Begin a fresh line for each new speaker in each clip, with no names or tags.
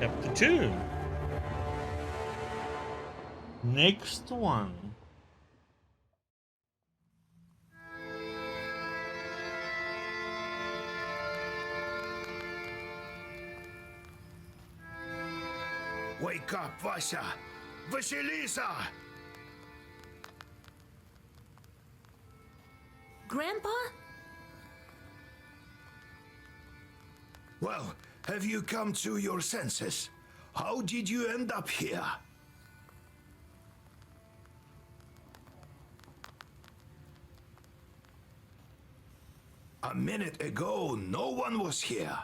Chapter 2. Next one.
Wake up, Vasya! Vasilisa!
Grandpa?
Well, have you come to your senses? How did you end up here? A minute ago, no one was here.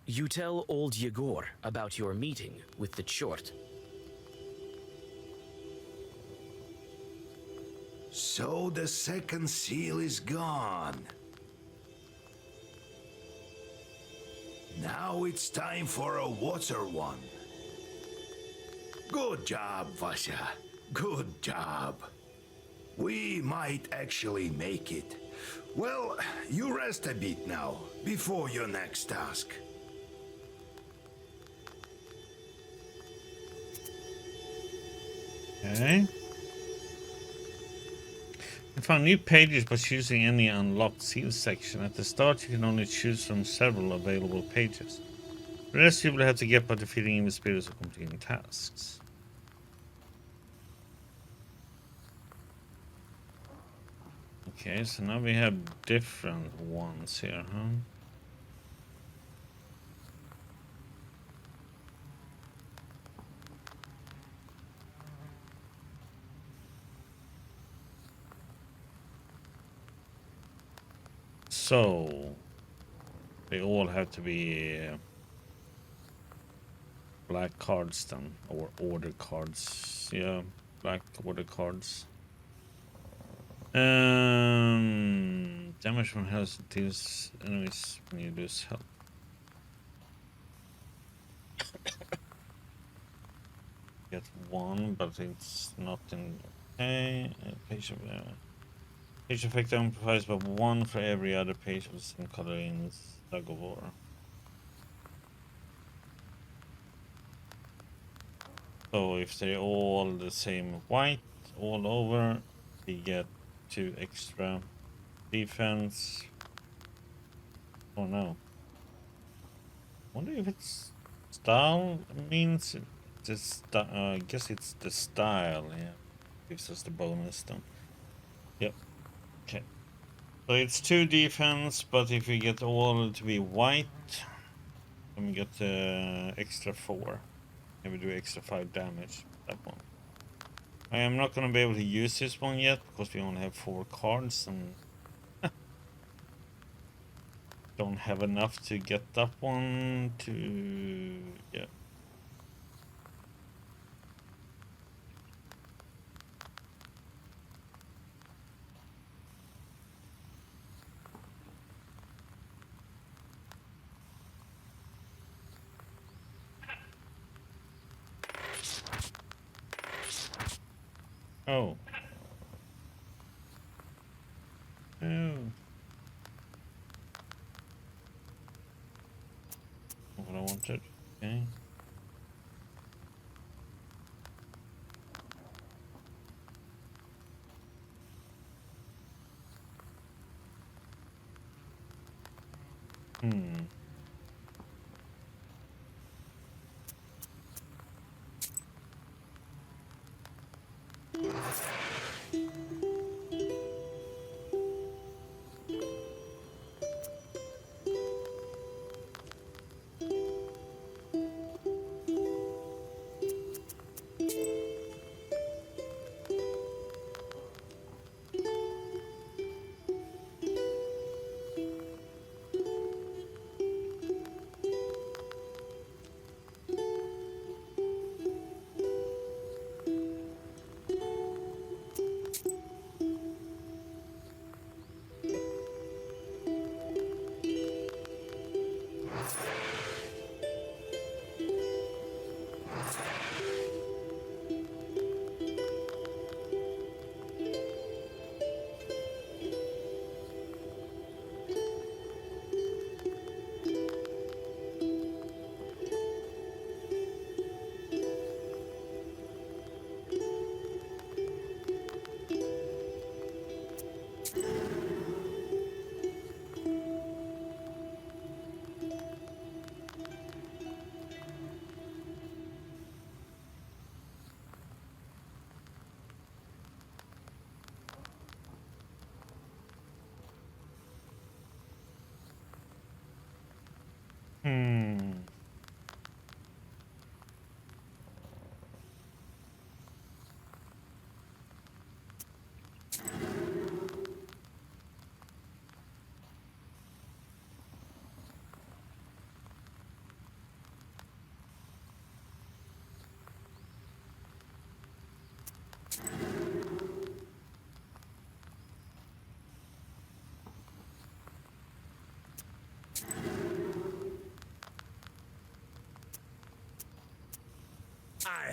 You tell old Yegor about your meeting with the Chort.
So the second seal is gone. Now it's time for a water one. Good job, Vasya. Good job. We might actually make it. Well, you rest a bit now, before your next task.
Okay. You found new pages by choosing any unlocked seal section. At the start, you can only choose from several available pages. The rest you will have to get by defeating evil spirits or completing tasks. Okay, so now we have different ones here, huh? So they all have to be black cards then, or order cards. Yeah, black order cards. Damage from health deals enemies when you lose health. Get one, but it's not in. Okay, page effect amplifies by one for every other page of the same color in Tug of War. So if they're all the same white all over, we get 2 extra defense. Oh no. Wonder if it's style means I guess it's the style, yeah. Gives us the bonus then. Yep. Okay. So it's 2 defense, but if we get all to be white, then we get extra 4. And we do extra 5 damage. That one. I am not gonna be able to use this one yet because we only have 4 cards and don't have enough to get that one to yeah. Oh. Oh. What I wanted. Okay. Hmm.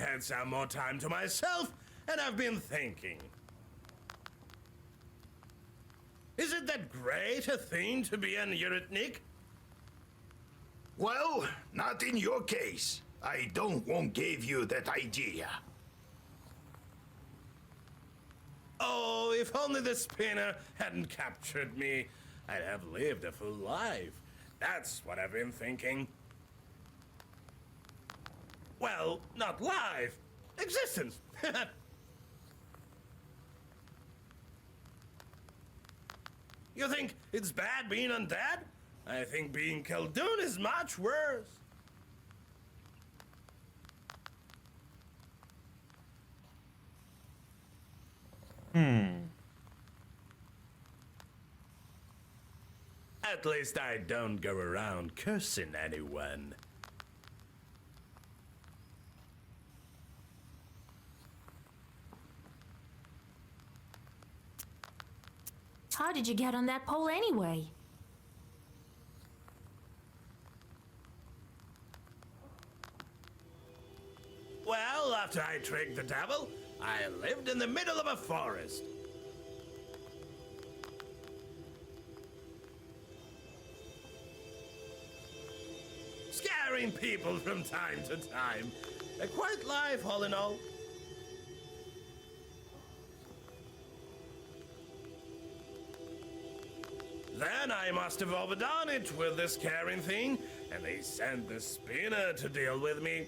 had some more time to myself, and I've been thinking. Is it that great a thing to be an Eurytnik?
Well, not in your case. I won't give you that idea.
Oh, if only the spinner hadn't captured me, I'd have lived a full life. That's what I've been thinking. Well, not life. Existence. You think it's bad being undead? I think being Khaldun is much worse. At least I don't go around cursing anyone.
How did you get on that pole anyway?
Well, after I tricked the devil, I lived in the middle of a forest. Scaring people from time to time. A quiet life, all in all. Then I must have overdone it with this scaring thing, and they sent the spinner to deal with me.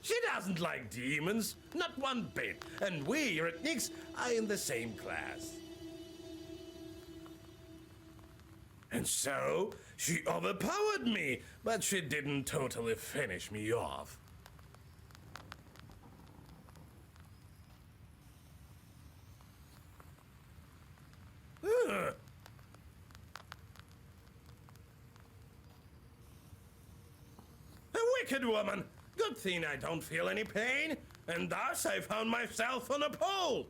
She doesn't like demons, not one bit, and we Eurytniks are in the same class. And so, she overpowered me, but she didn't totally finish me off. Ugh. A wicked woman. Good thing I don't feel any pain, and thus I found myself on a pole.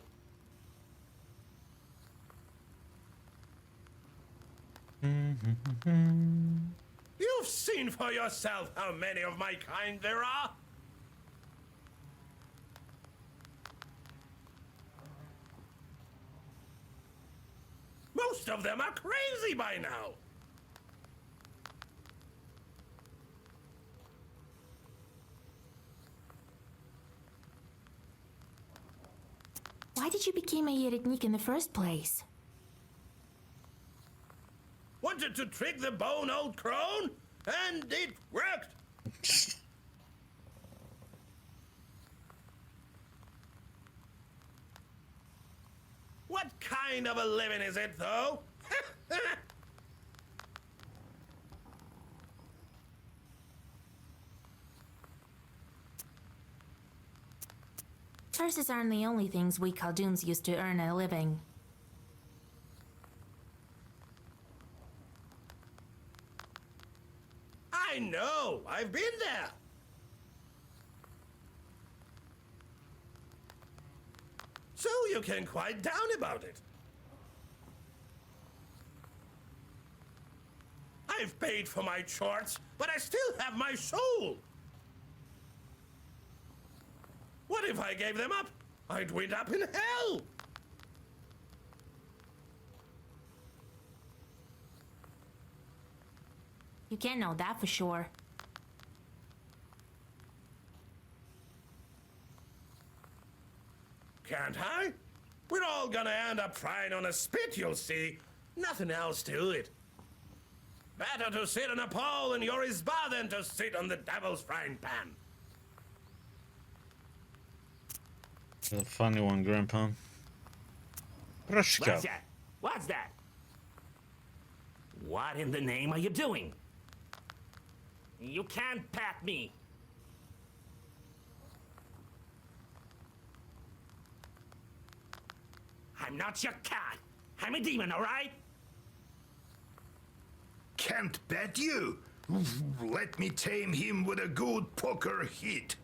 You've seen for yourself how many of my kind there are. Most of them are crazy by now.
Why did you become a Eurytnik in the first place?
Wanted to trick the bone old crone, and it worked. What kind of a living is it, though?
Curses aren't the only things we Khalduns use to earn a living.
I know, I've been there. So you can quiet down about it. I've paid for my chores, but I still have my soul. What if I gave them up? I'd wind up in hell.
You can't know that for sure.
Can't I? We're all gonna end up frying on a spit, you'll see. Nothing else to it. Better to sit on a pole in your izba than to sit on the devil's frying pan.
The funny one, Grandpa. Proshka.
What's that? What's that? What in the name are you doing? You can't pat me. I'm not your cat. I'm a demon, all right?
Can't bet you. Let me tame him with a good poker hit.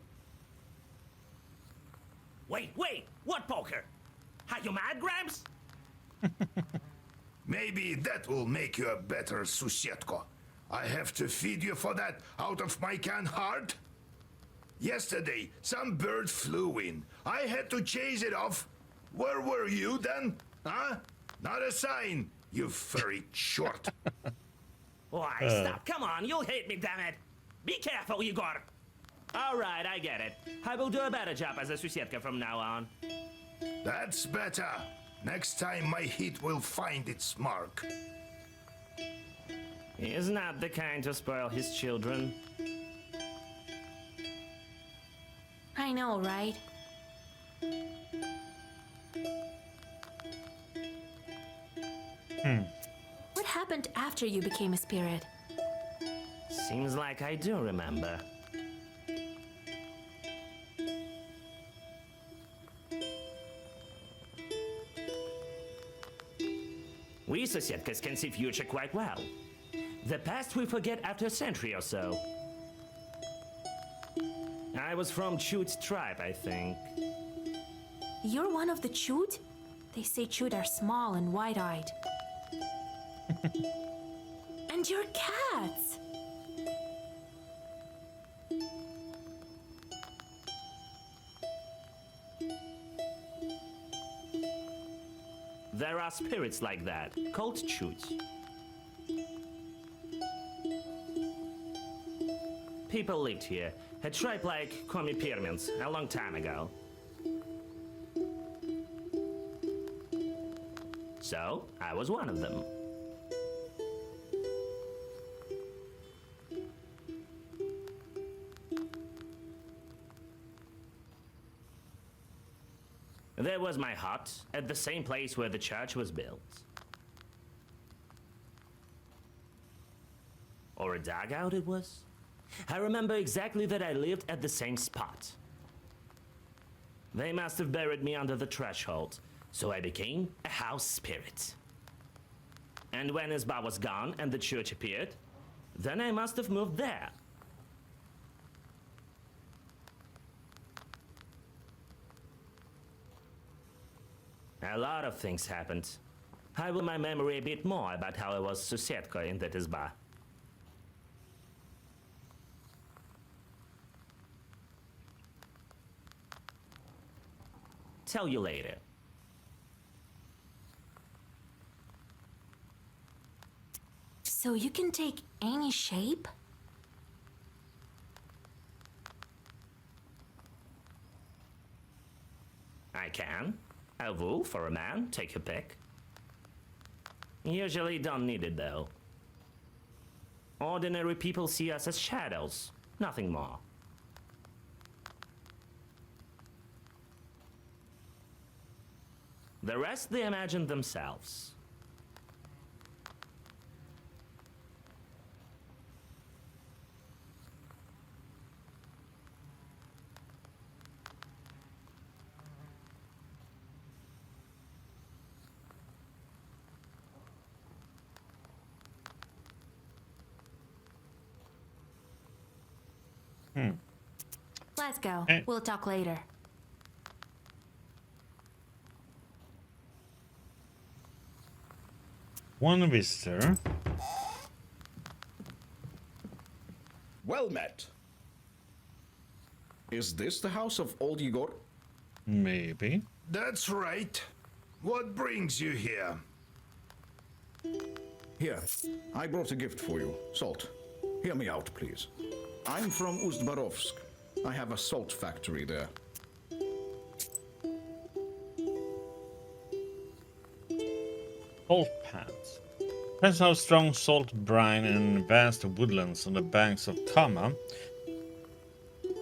Wait, what poker? Are you mad, Gramps?
Maybe that will make you a better Susetko. I have to feed you for that out of my canned heart? Yesterday, some bird flew in. I had to chase it off. Where were you then? Huh? Not a sign, you furry short.
Why, stop. Come on, you'll hate me, damn it. Be careful, Igor. All right, I get it. I will do a better job as a Susietka from now on.
That's better. Next time my heat will find its mark.
He is not the kind to spoil his children.
I know, right? What happened after you became a spirit?
Seems like I do remember. We Sosietkas can see future quite well. The past we forget after a century or so. I was from Chut tribe, I think.
You're one of the Chut? They say Chut are small and wide-eyed. And you're cats!
There are spirits like that, called Chut. People lived here, a tribe like Komi-Pyrmins, a long time ago. So, I was one of them. There was my hut, at the same place where the church was built. Or a dugout it was? I remember exactly that I lived at the same spot. They must have buried me under the threshold, so I became a house spirit. And when Isba was gone and the church appeared, then I must have moved there. A lot of things happened. I will my memory a bit more about how I was Susietka in that Isba. Tell you later.
So you can take any shape?
I can. A wolf or a man, take your pick. Usually don't need it though. Ordinary people see us as shadows, nothing more. The rest they imagine themselves.
Let's go.
Eh.
We'll talk later.
One visitor.
Well met. Is this the house of old Igor?
Maybe.
That's right. What brings you here?
Here, I brought a gift for you. Salt. Hear me out, please. I'm from Ust-Barovsk. I have a salt factory there.
Salt pans. Depends how strong salt brine and vast woodlands on the banks of Tama,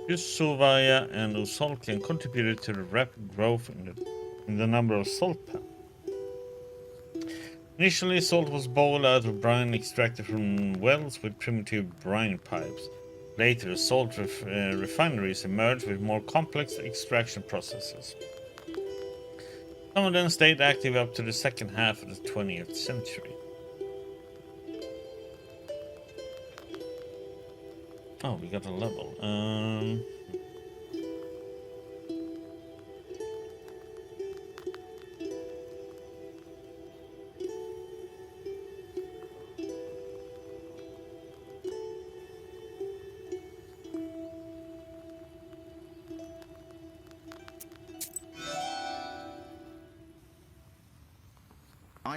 Yusuvaya and Usolkian contributed to the rapid growth in the number of salt pans. Initially, salt was boiled out of brine extracted from wells with primitive brine pipes. Later, salt refineries emerged with more complex extraction processes. Some of them stayed active up to the second half of the 20th century. Oh, we got a level.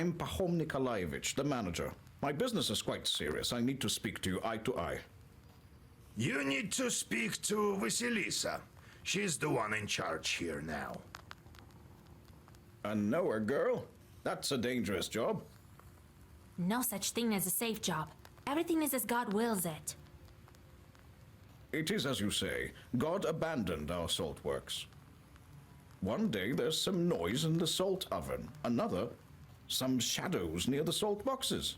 I'm Pahom Nikolaevich, the manager. My business is quite serious. I need to speak to you eye to eye.
You need to speak to Vasilisa. She's the one in charge here now.
A knower girl? That's a dangerous job.
No such thing as a safe job. Everything is as God wills it.
It is as you say. God abandoned our salt works. One day there's some noise in the salt oven. Another, some shadows near the salt boxes.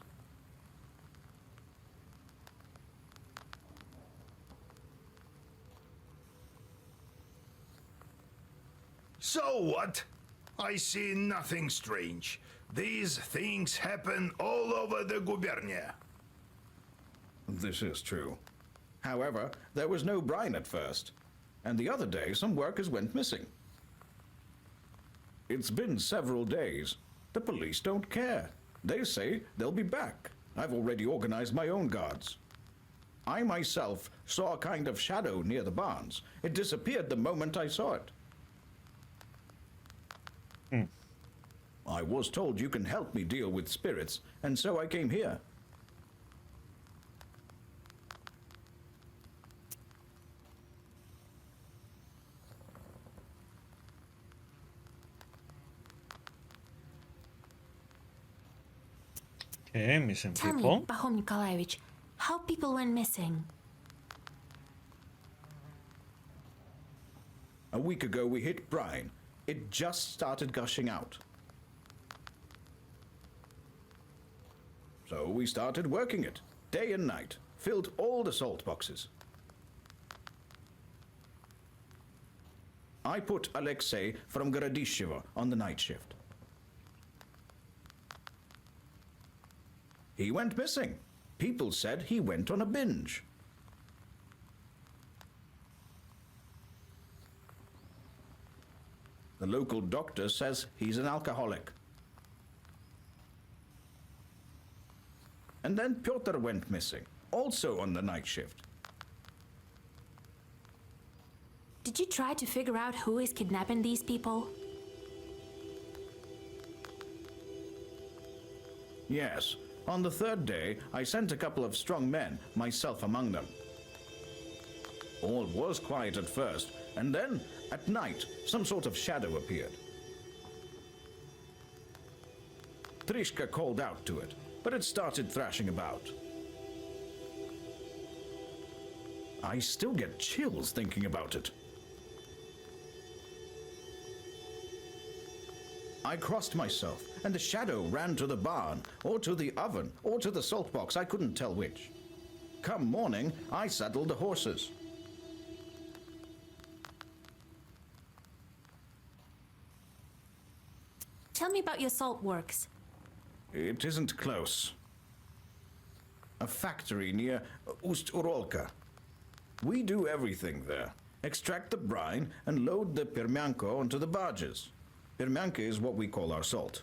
So what? I see nothing strange. These things happen all over the gubernia.
This is true. However, there was no brine at first, and the other day some workers went missing. It's been several days. The police don't care. They say they'll be back. I've already organized my own guards. I myself saw a kind of shadow near the barns. It disappeared the moment I saw it. I was told you can help me deal with spirits, and so I came here.
Okay, missing
Tell me,
people.
Pahom Nikolaevich, how people went missing?
A week ago we hit brine. It just started gushing out. So we started working it, day and night, filled all the salt boxes. I put Alexei from Gorodishevo on the night shift. He went missing. People said he went on a binge. The local doctor says he's an alcoholic. And then Pyotr went missing, also on the night shift.
Did you try to figure out who is kidnapping these people?
Yes. On the third day, I sent a couple of strong men, myself among them. All was quiet at first, and then, at night, some sort of shadow appeared. Trishka called out to it, but it started thrashing about. I still get chills thinking about it. I crossed myself, and the shadow ran to the barn, or to the oven, or to the salt box. I couldn't tell which. Come morning, I saddled the horses.
Tell me about your salt works.
It isn't close. A factory near Ust-Urolka. We do everything there. Extract the brine and load the permianko onto the barges. Permianka is what we call our salt.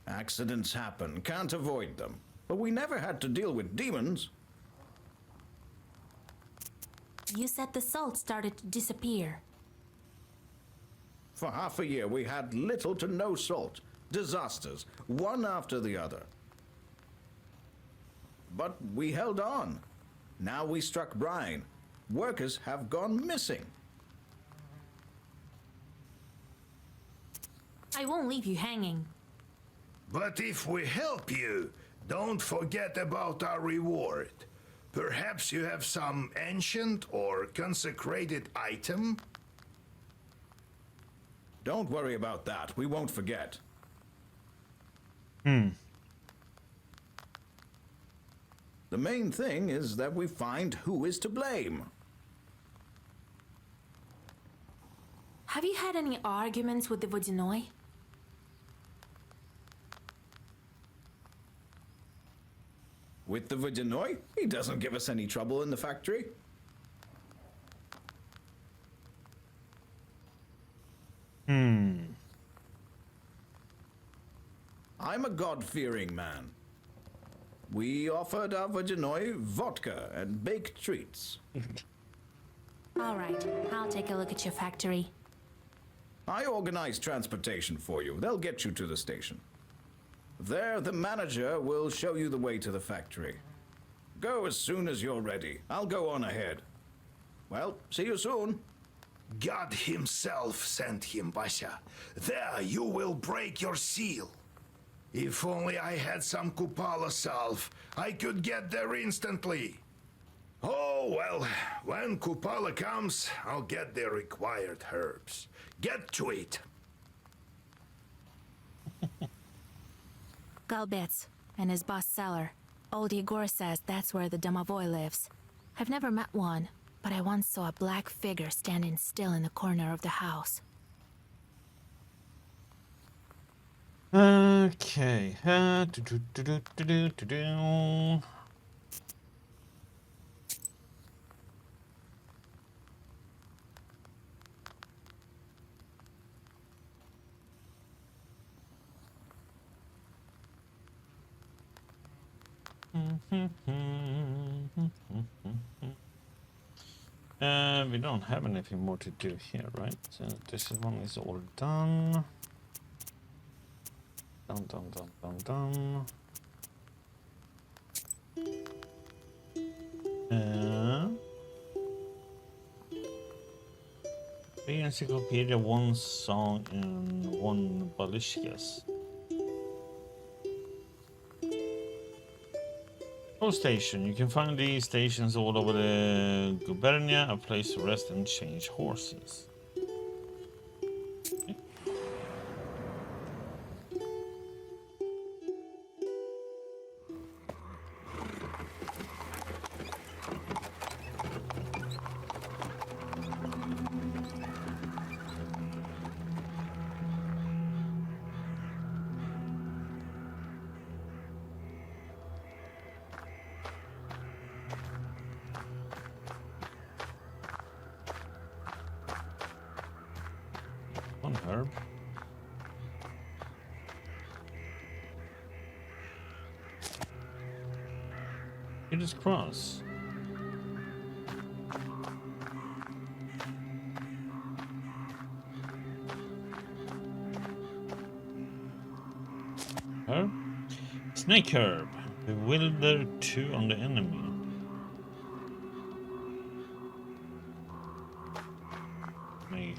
Accidents happen, can't avoid them. But we never had to deal with demons.
You said the salt started to disappear.
For half a year we had little to no salt. Disasters, one after the other. But we held on. Now we struck brine. Workers have gone missing.
I won't leave you hanging.
But if we help you, don't forget about our reward. Perhaps you have some ancient or consecrated item?
Don't worry about that. We won't forget.
Hmm.
The main thing is that we find who is to blame.
Have you had any arguments with the Vodinoi?
With the Vodinoi? He doesn't give us any trouble in the factory. I'm a God-fearing man. We offered our Vodinoi vodka and baked treats.
All right, I'll take a look at your factory.
I organized transportation for you. They'll get you to the station. There, the manager will show you the way to the factory. Go as soon as you're ready. I'll go on ahead. Well, see you soon.
God himself sent him, Vasya. There you will break your seal. If only I had some Kupala salve, I could get there instantly. Oh, well, when Kupala comes, I'll get the required herbs. Get to it.
Galbets and his boss cellar. Old Yegor says that's where the Domovoy lives. I've never met one, but I once saw a black figure standing still in the corner of the house.
Okay. Do-do-do-do-do-do-do. We don't have anything more to do here, right? So this one is all done. Done. Three encyclopedia, one song, and one balishkas. Station. You can find these stations all over the gubernia, a place to rest and change horses. Okay. One herb. It is cross. Herb. Snake herb. Bewilder 2 on the enemy.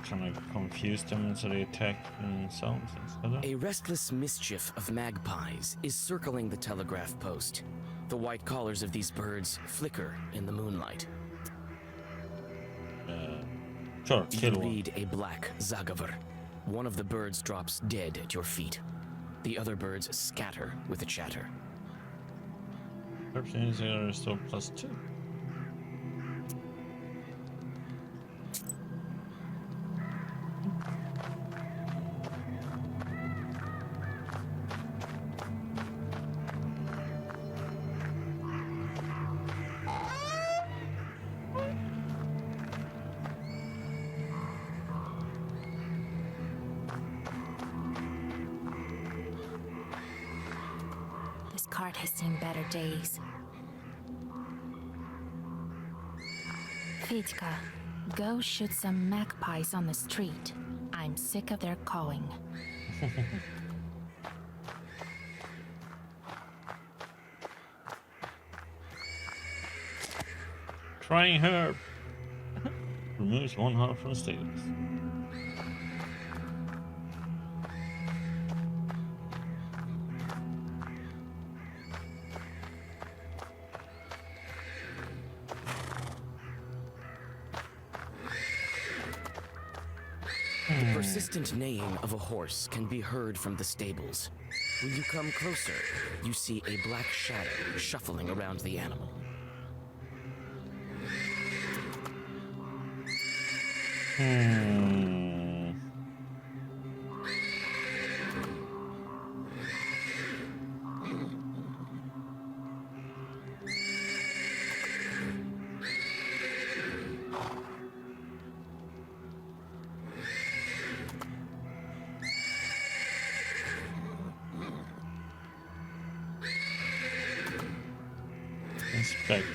Trying to confuse them so they attack themselves instead.
A restless mischief of magpies is circling the telegraph post. The white collars of these birds flicker in the moonlight.
Sure,
You
kill one.
read a black Zagavar. One of the birds drops dead at your feet. The other birds scatter with a chatter.
Person is still +2.
This cart has seen better days. Fedka, go shoot some magpies on the street. I'm sick of their cawing.
Trying herb. Removes 1 heart from status.
The persistent neighing of a horse can be heard from the stables. When you come closer, you see a black shadow shuffling around the animal.
Inspect.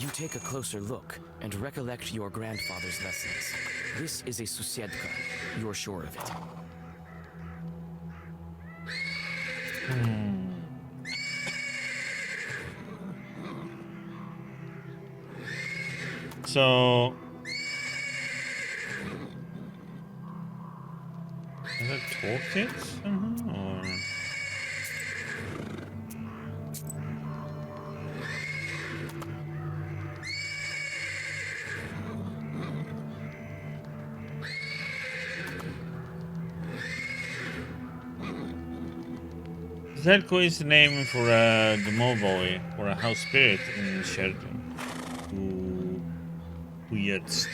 You take a closer look and recollect your grandfather's lessons. This is a susiedka. You're sure of it.
So, is it toolkit somehow, or? Zelko is the name for a domovoi, or a house spirit in Sheridan. Uyetst.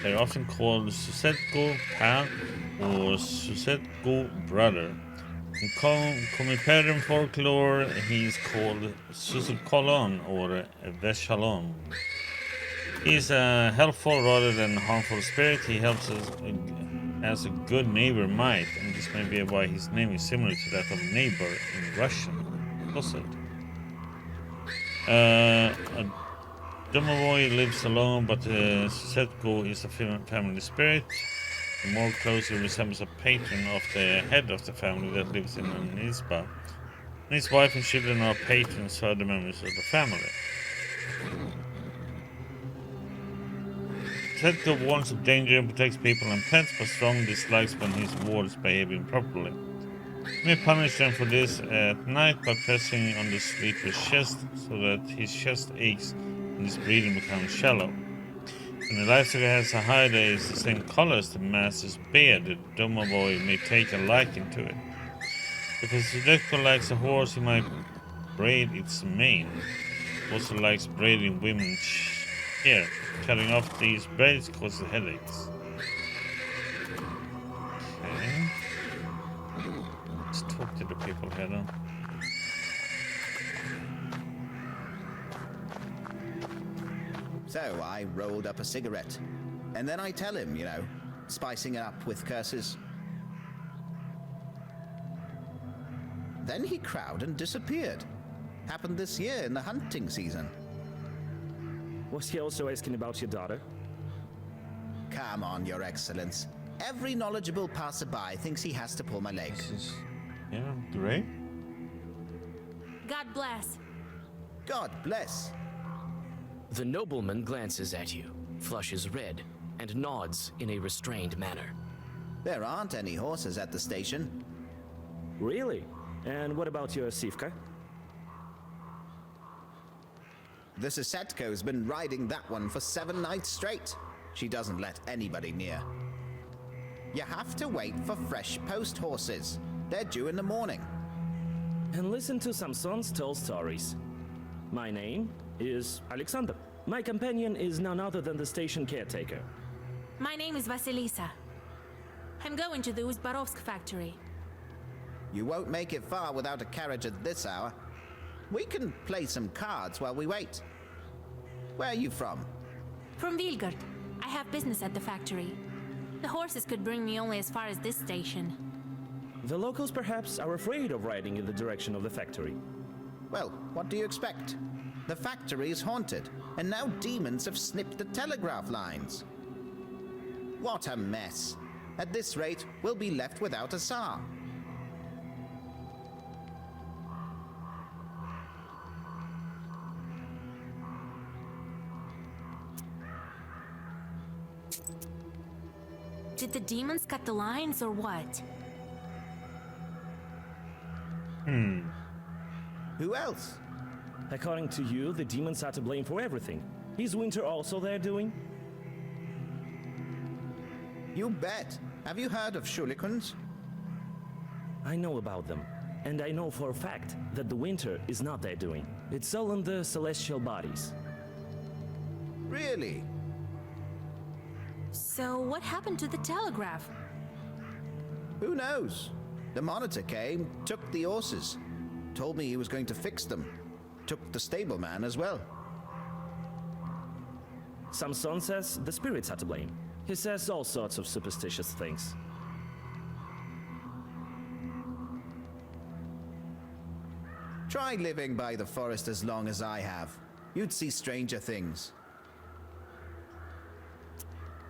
They're often called Susetko Pa or Susetko Brother. In Komiperan folklore, he is called Susukolon or Veshalon. He is a helpful rather than harmful spirit. He helps us as a good neighbor might, and this may be why his name is similar to that of neighbor in Russian. Posed. Domovoi lives alone, but Susetko is a family spirit. He more closely resembles a patron of the head of the family that lives in an isba. And his wife and children are patrons to other members of the family. Susetko warns of danger and protects people and pets, but strongly dislikes when his wards behave improperly. He may punish them for this at night by pressing on the sleeper's chest so that his chest aches and his breathing becomes shallow. When the lifesaver has a hide that is the same color as the master's beard, the domovoi may take a liking to it. If a Susetko likes a horse, he might braid its mane. Also likes braiding women's hair. Cutting off these braids causes headaches. Okay. Let's talk to the people here then.
So I rolled up a cigarette. And then I tell him, you know, spicing it up with curses. Then he crowed and disappeared. Happened this year in the hunting season.
Was he also asking about your daughter?
Come on, Your Excellence. Every knowledgeable passerby thinks he has to pull my leg.
This is, yeah, great.
God bless.
God bless.
The nobleman glances at you, flushes red, and nods in a restrained manner.
There aren't any horses at the station.
Really? And what about your Sivka?
The Susetko's been riding that one for 7 nights straight. She doesn't let anybody near. You have to wait for fresh post horses. They're due in the morning.
And listen to Samson's tall stories. My name is Alexander. My companion is none other than the station caretaker.
My name is Vasilisa. I'm going to the Uzbarovsk factory.
You won't make it far without a carriage at this hour. We can play some cards while we wait. Where are you from?
From Vilgard. I have business at the factory. The horses could bring me only as far as this station.
The locals perhaps are afraid of riding in the direction of the factory.
Well, what do you expect? The factory is haunted, and now demons have snipped the telegraph lines. What a mess. At this rate, we'll be left without a Tsar.
Did the demons cut the lines or what?
Who else?
According to you, the demons are to blame for everything. Is Winter also their doing?
You bet. Have you heard of Shulikuns?
I know about them. And I know for a fact that the Winter is not their doing. It's all in the celestial bodies.
Really?
So what happened to the telegraph?
Who knows? The monitor came, took the horses, told me he was going to fix them. Took the stableman as well.
Samson says the spirits are to blame. He says all sorts of superstitious things.
Try living by the forest as long as I have. You'd see stranger things.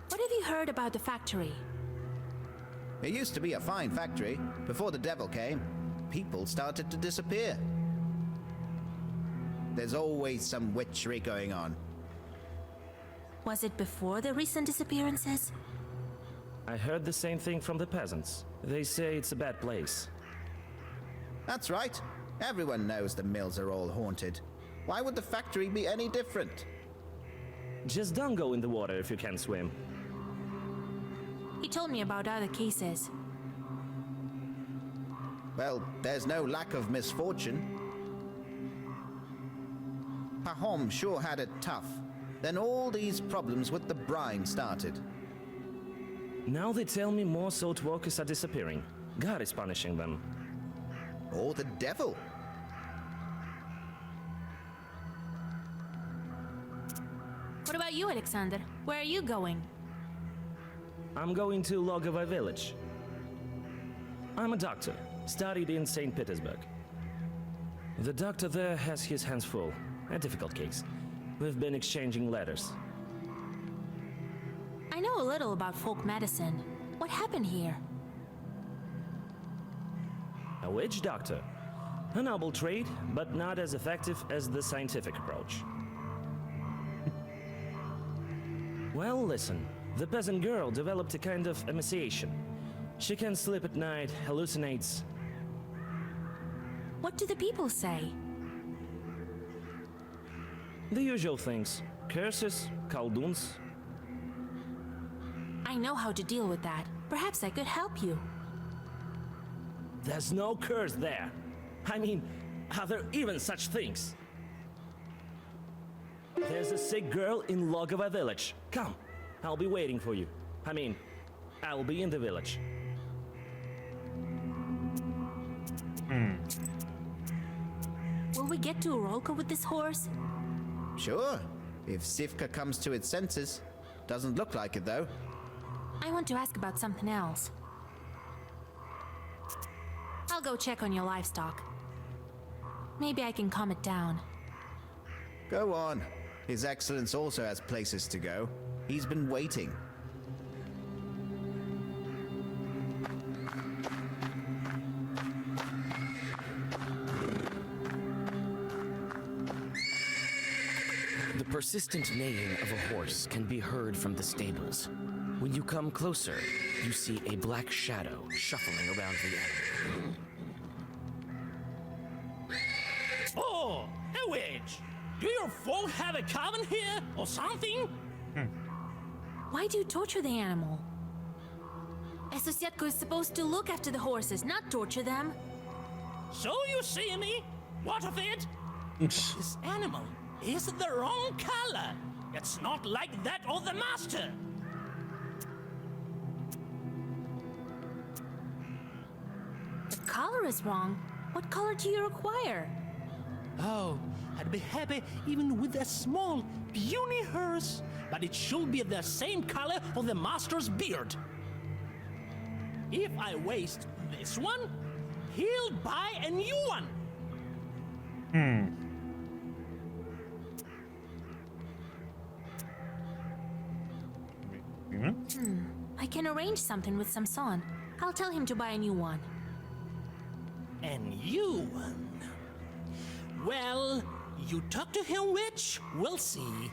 What have you heard about the factory?
It used to be a fine factory before the devil came. people started to disappear. There's always some witchery going on.
Was it before the recent disappearances?
I heard the same thing from the peasants. They say it's a bad place.
That's right. Everyone knows the mills are all haunted. Why would the factory be any different?
Just don't go in the water if you can't swim.
He told me about other cases.
Well, there's no lack of misfortune. Pahom sure had it tough. Then all these problems with the brine started.
Now they tell me more salt workers are disappearing. God is punishing them.
Or the devil.
What about you, Alexander? Where are you going?
I'm going to Logovoi village. I'm a doctor, studied in St. Petersburg. The doctor there has his hands full. A difficult case. We've been exchanging letters.
I know a little about folk medicine. What happened here?
A witch doctor. A noble trade, but not as effective as the scientific approach. Well, listen. The peasant girl developed a kind of emaciation. She can't sleep at night, hallucinates.
What do the people say?
The usual things. Curses, kolduns.
I know how to deal with that. Perhaps I could help you.
There's no curse there. I mean, are there even such things? There's a sick girl in Logovoi village. Come, I'll be waiting for you. I mean, I'll be in the village.
Will we get to Urolka with this horse?
Sure, if Sivka comes to its senses. Doesn't look like it, though.
I want to ask about something else. I'll go check on your livestock. Maybe I can calm it down.
Go on. His Excellence also has places to go. He's been waiting.
The persistent neighing of a horse can be heard from the stables. When you come closer, you see a black shadow shuffling around the animal.
Oh, a witch! Do your folk have a coven here or something?
Why do you torture the animal? A Sosietko is supposed to look after the horses, not torture them.
So you see me? What of it? This animal is the wrong color. It's not like that of the master.
The color is wrong. What color do you require?
Oh, I'd be happy even with a small, puny horse, but it should be the same color of the master's beard. If I waste this one, he'll buy a new one.
I can arrange something with Samson. I'll tell him to buy a new one.
A new one? Well, you talk to him, witch. We'll see.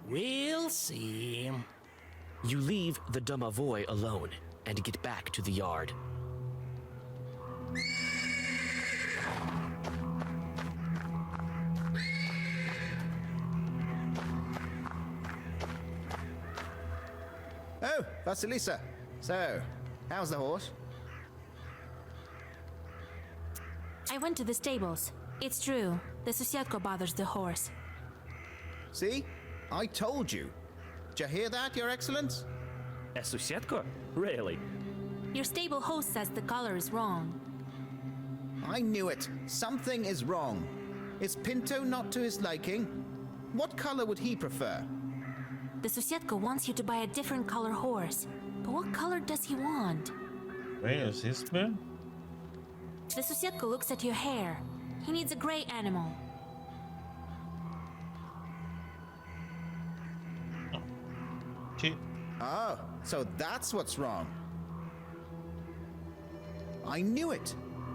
We'll see.
You leave the Domovoi alone and get back to the yard.
Oh, Vasilisa. So, how's the horse?
I went to the stables. It's true. The Sosietko bothers the horse.
See? I told you. Did you hear that, Your Excellence?
A Sosietko? Really?
Your stable host says the color is wrong.
I knew it. Something is wrong. Is Pinto not to his liking? What color would he prefer?
The Sosietko wants you to buy a different color horse. But what color does he want?
Wait, is his been?
The Sosietko looks at your hair. He needs a gray animal.
Shit.
Oh, so that's what's wrong. I knew it.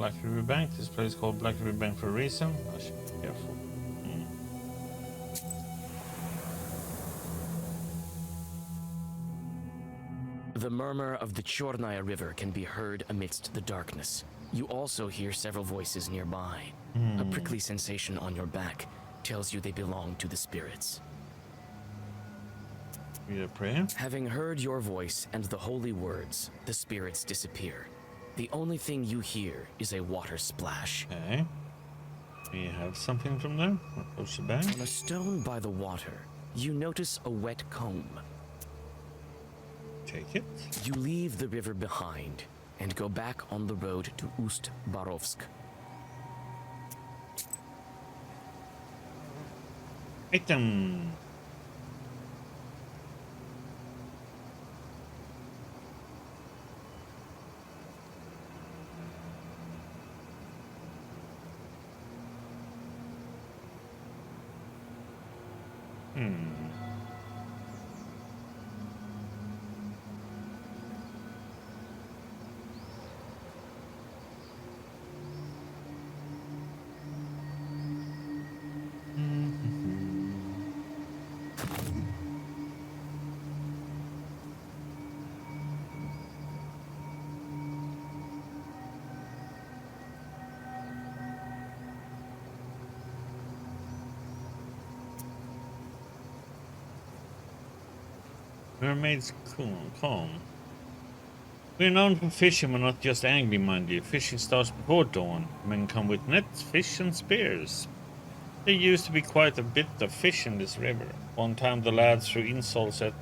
Black River Bank. This place is called Black River Bank for a reason. I should be careful.
The murmur of the Chornaya River can be heard amidst the darkness. You also hear several voices nearby. A prickly sensation on your back tells you they belong to the spirits.
Read a prayer.
Having heard your voice and the holy words, the spirits disappear. The only thing you hear is a water splash.
Okay. We have something from there. Approach the bank.
On a stone by the water, you notice a wet comb.
Take it.
You leave the river behind and go back on the road to Ust-Barovsk.
Item. Mermaid's calm. We're known for fishing, but not just angry, mind you. Fishing starts before dawn. Men come with nets, fish, and spears. There used to be quite a bit of fish in this river. One time the lads threw insults at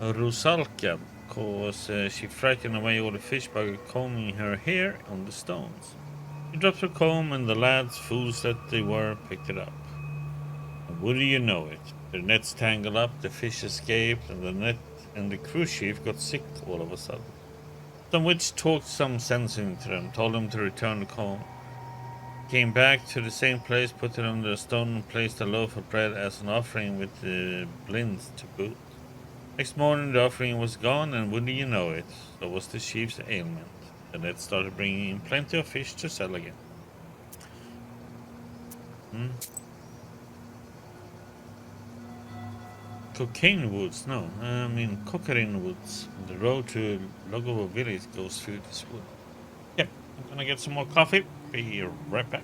Rusalka, cause she frightened away all the fish by combing her hair on the stones. She dropped her comb, and the lads, fools that they were, picked it up. And would you know it? Their nets tangled up, the fish escaped, and the net and the cruise chief got sick all of a sudden. Some witch talked some sense into them, told them to return the comb. Came back to the same place, put it under a stone, and placed a loaf of bread as an offering with the blinds to boot. Next morning the offering was gone, and wouldn't you know it, so was the chief's ailment. The net started bringing in plenty of fish to sell again. Cocaine Woods, no, I mean Cocaine Woods. The road to Logovo village goes through this wood. Yep, I'm gonna get some more coffee. Be right back.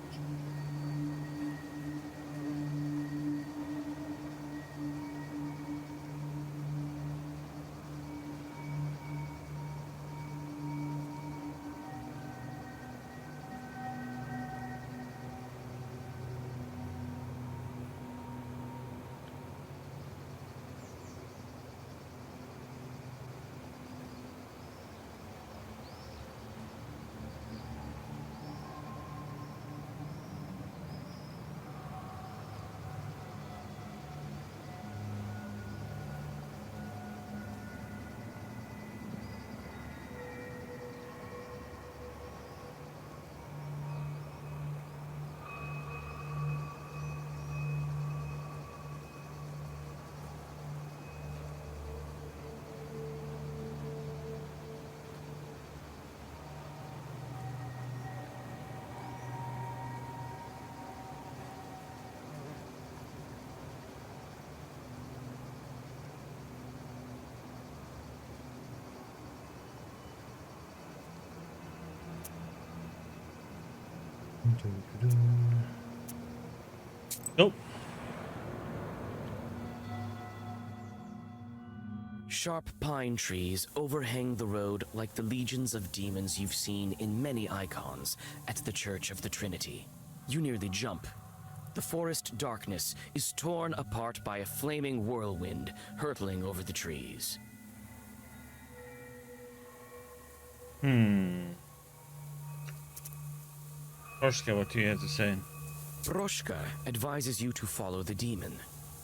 Nope.
Sharp pine trees overhang the road like the legions of demons you've seen in many icons at the Church of the Trinity. You nearly jump. The forest darkness is torn apart by a flaming whirlwind hurtling over the trees.
Proshka, what do you have to say?
Proshka advises you to follow the demon.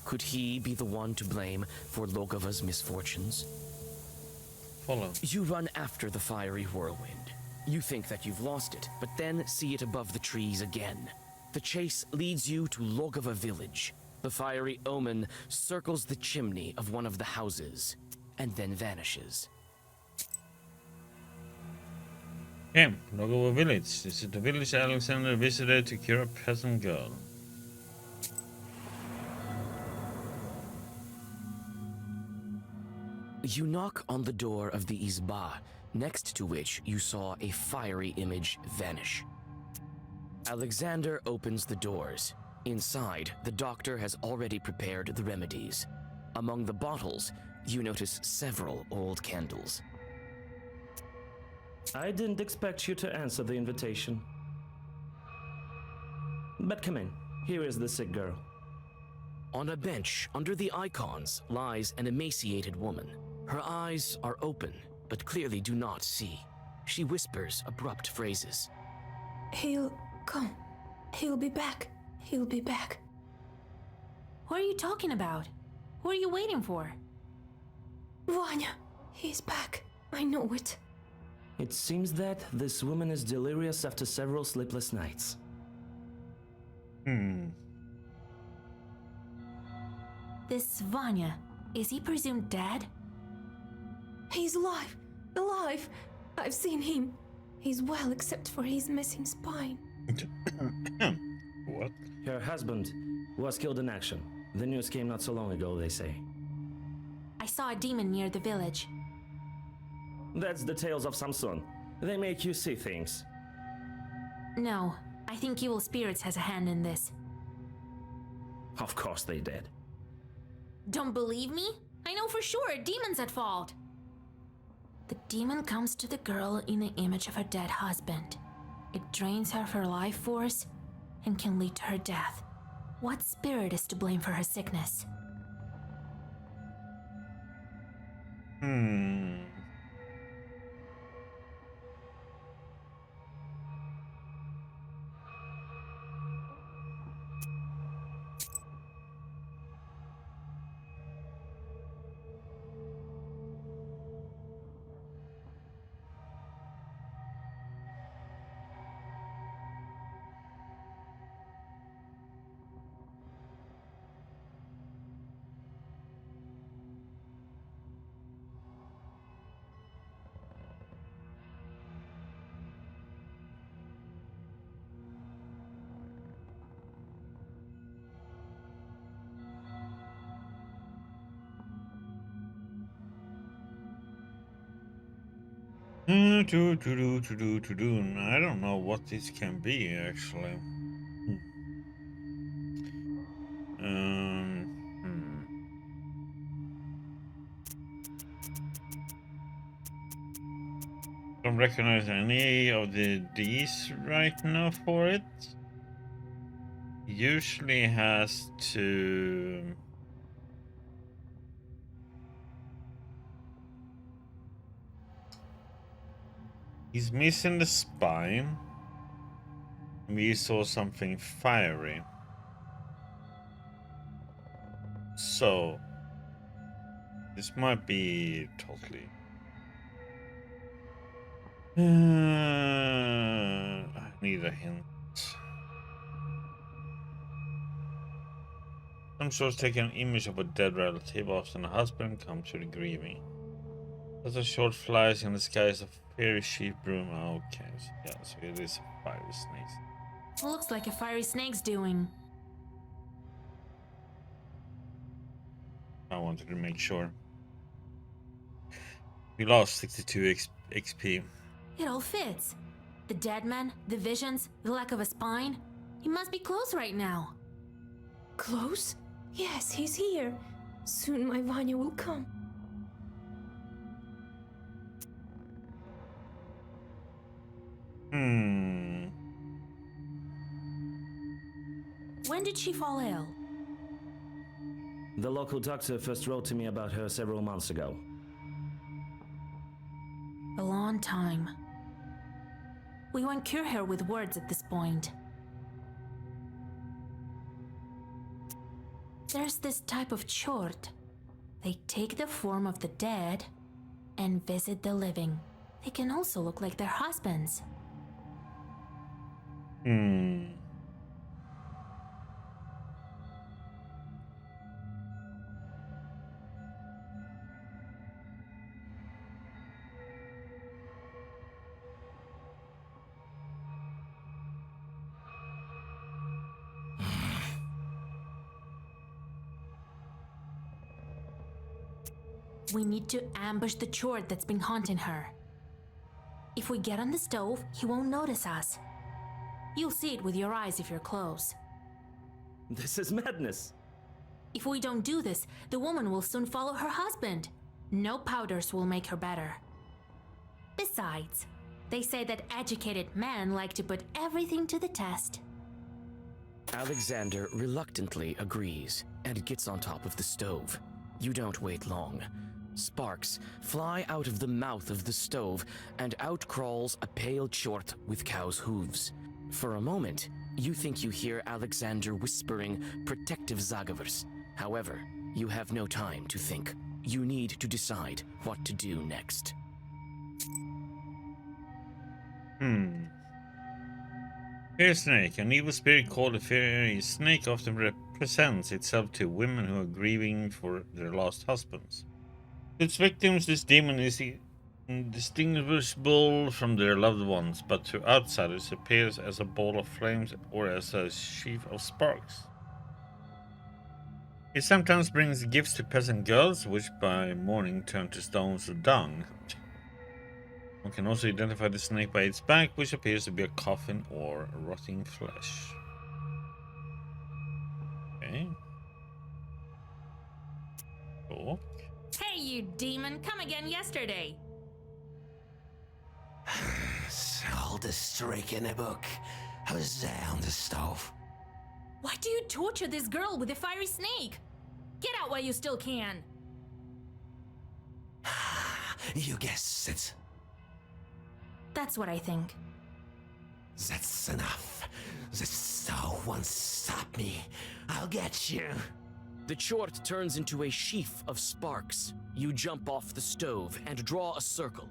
Could he be the one to blame for Logova's misfortunes?
Follow.
You run after the fiery whirlwind. You think that you've lost it, but then see it above the trees again. The chase leads you to Logova village. The fiery omen circles the chimney of one of the houses, and then vanishes.
Okay, Logovo Village. This is the village Alexander visited to cure a peasant girl.
You knock on the door of the Izba, next to which you saw a fiery image vanish. Alexander opens the doors. Inside, the doctor has already prepared the remedies. Among the bottles, you notice several old candles.
I didn't expect you to answer the invitation. But come in. Here is the sick girl.
On a bench under the icons lies an emaciated woman. Her eyes are open, but clearly do not see. She whispers abrupt phrases.
He'll come. He'll be back. He'll be back.
What are you talking about? Who are you waiting for?
Vanya, he's back. I know it.
It seems that this woman is delirious after several sleepless nights.
This Vanya, is he presumed dead?
He's alive. Alive. I've seen him. He's well except for his missing spine.
What?
Her husband was killed in action. The news came not so long ago, they say.
I saw a demon near the village.
That's the tales of Samson. They make you see things.
No, I think evil spirits has a hand in this.
Of course they did.
Don't believe me? I know for sure a demon's at fault. The demon comes to the girl in the image of her dead husband. It drains her of her life force and can lead to her death. What spirit is to blame for her sickness?
I don't know what this can be actually. Don't recognize any of these right now for it. Usually has to. He's missing the spine. We saw something fiery. So this might be totally. I need a hint. Some shows take an image of a dead relative, often a husband, come to the grieving. There's a short flies in the sky is a fairy sheep broom. Okay, so yeah, so it is a fiery snake.
Looks like a fiery snake's doing.
I wanted to make sure. We lost 62 XP.
It all fits. The dead man, the visions, the lack of a spine. He must be close right now.
Close? Yes, he's here. Soon my Vanya will come.
When did she fall ill?
The local doctor first wrote to me about her several months ago.
A long time. We won't cure her with words at this point. There's this type of chort. They take the form of the dead and visit the living. They can also look like their husbands. We need to ambush the chort that's been haunting her. If we get on the stove, he won't notice us. You'll see it with your eyes if you're close.
This is madness.
If we don't do this, the woman will soon follow her husband. No powders will make her better. Besides, they say that educated men like to put everything to the test.
Alexander reluctantly agrees and gets on top of the stove. You don't wait long. Sparks fly out of the mouth of the stove, and out crawls a pale chort with cow's hooves. For a moment, you think you hear Alexander whispering protective Zagavers. However, you have no time to think. You need to decide what to do next.
Fairy Snake. An evil spirit called a fairy snake often represents itself to women who are grieving for their lost husbands. To its victims, this demon is indistinguishable from their loved ones, but to outsiders appears as a ball of flames or as a sheaf of sparks. It sometimes brings gifts to peasant girls, which by morning turn to stones or dung. One can also identify the snake by its back, which appears to be a coffin or rotting flesh. Okay. Cool.
Hey, you demon, come again yesterday.
All the streak in the book. I was there on the stove.
Why do you torture this girl with a fiery snake? Get out while you still can.
You guessed it.
That's what I think.
That's enough. The stove won't stop me. I'll get you.
The chort turns into a sheaf of sparks. You jump off the stove and draw a circle.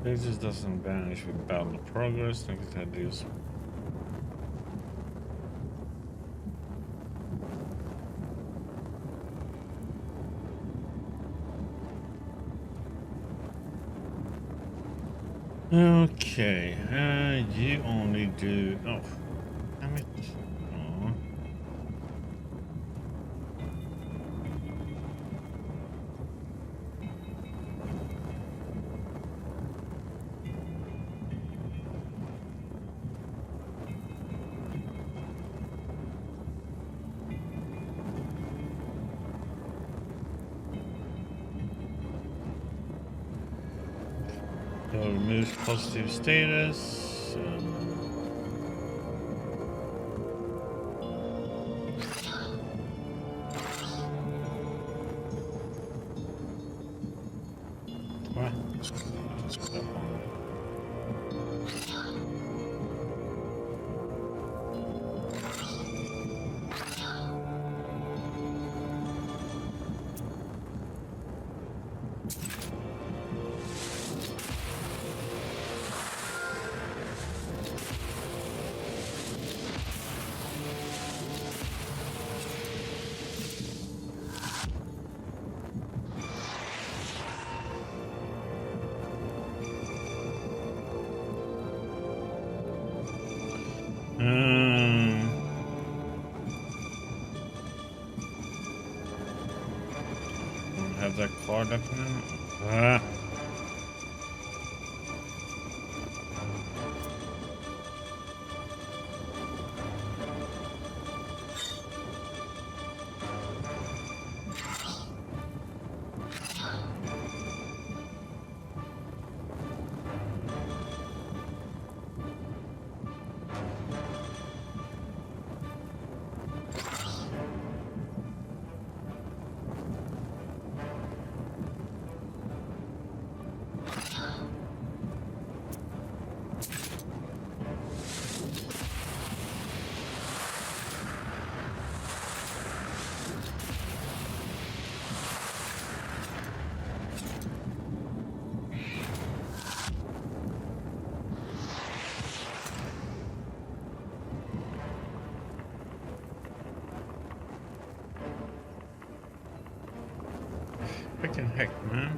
This doesn't vanish with battle progress. Next I do. Okay, you only do. Oh, damn it. Oh. So removes positive status. What? Don't have that card up now. Freaking heck, man.